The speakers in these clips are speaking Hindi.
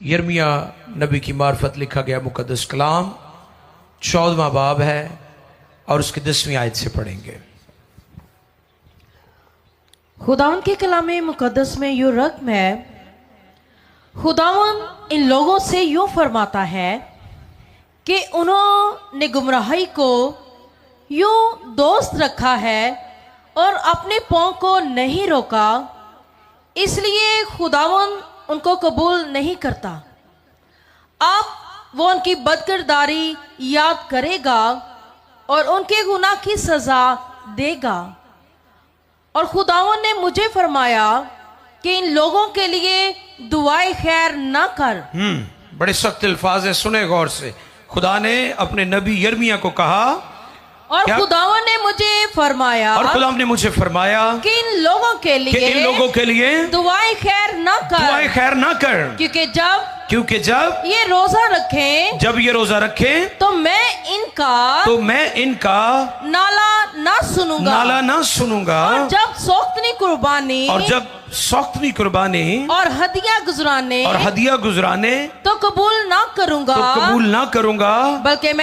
यिर्मयाह नबी की मार्फत लिखा गया मुकद्दस कलाम 14वां बाब है और उसकी 10वीं आयत से पढ़ेंगे। खुदावन के कलाम मुकद्दस में यूं रकम है, खुदावन इन लोगों से यूं फरमाता है कि उन्होंने गुमराही को यूं दोस्त रखा है और अपने पाँव को नहीं रोका, इसलिए खुदावन उनको कबूल नहीं करता। अब वो उनकी बदकिरदारी याद करेगा और उनके गुनाह की सजा देगा। और खुदावन ने मुझे फरमाया कि इन लोगों के लिए दुआए खैर ना कर। बड़े सख्त अल्फाज है, सुने गौर से। खुदा ने अपने नबी यिर्मयाह को कहा और खुदावन ने मुझे फरमाया, और खुदा ने मुझे फरमाया कि इन लोगों के लिए दुआए खैर ना कर, क्योंकि जब ये रोजा रखें तो मैं इनका नाला ना सुनूंगा और जब सौख्तनी कुर्बानी और हदिया गुजराने तो कबूल ना करूंगा, बल्कि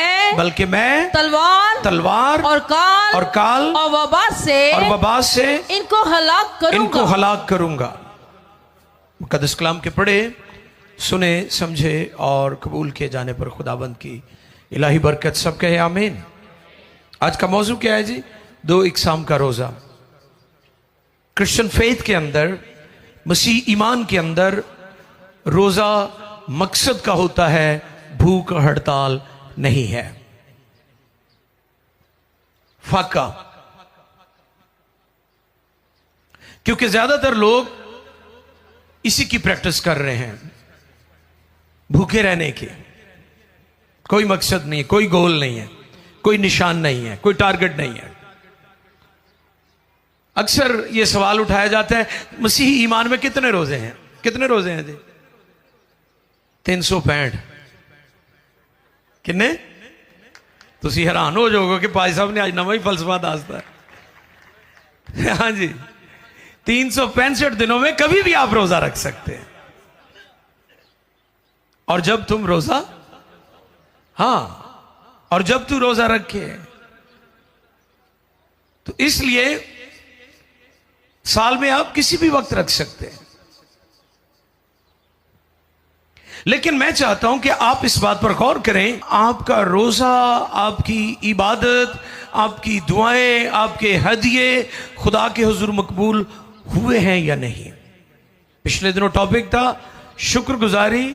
मैं तलवार और काल और वबा से इनको हलाक करूंगा। मुकद्दस कलाम के पढ़े, सुने, समझे और कबूल किए जाने पर खुदाबंद की इलाही बरकत सब कहे आमीन। आज का मौजू क्या है जी? 2 इकसाम का रोजा। क्रिश्चियन फेथ के अंदर, मसीह ईमान के अंदर रोजा मकसद का होता है, भूख हड़ताल नहीं है। फाका, क्योंकि ज्यादातर लोग इसी की प्रैक्टिस कर रहे हैं, भूखे रहने की। कोई मकसद नहीं है, कोई गोल नहीं है, कोई निशान नहीं है, कोई टारगेट नहीं है। अक्सर यह सवाल उठाया जाता है, मसीही ईमान में कितने रोजे हैं जी? 365। किन्ने? तुसी हैरान हो जाओगे कि भाई साहब ने आज नवा ही फलसफा दसता है। हाँ जी, 365 दिनों में कभी भी आप रोजा रख सकते हैं। और जब तुम रोजा रखे, तो इसलिए साल में आप किसी भी वक्त रख सकते हैं। लेकिन मैं चाहता हूं कि आप इस बात पर गौर करें, आपका रोजा, आपकी इबादत, आपकी दुआएं, आपके हदिये खुदा के हुजूर मकबूल हुए हैं या नहीं। पिछले दिनों टॉपिक था शुक्रगुजारी।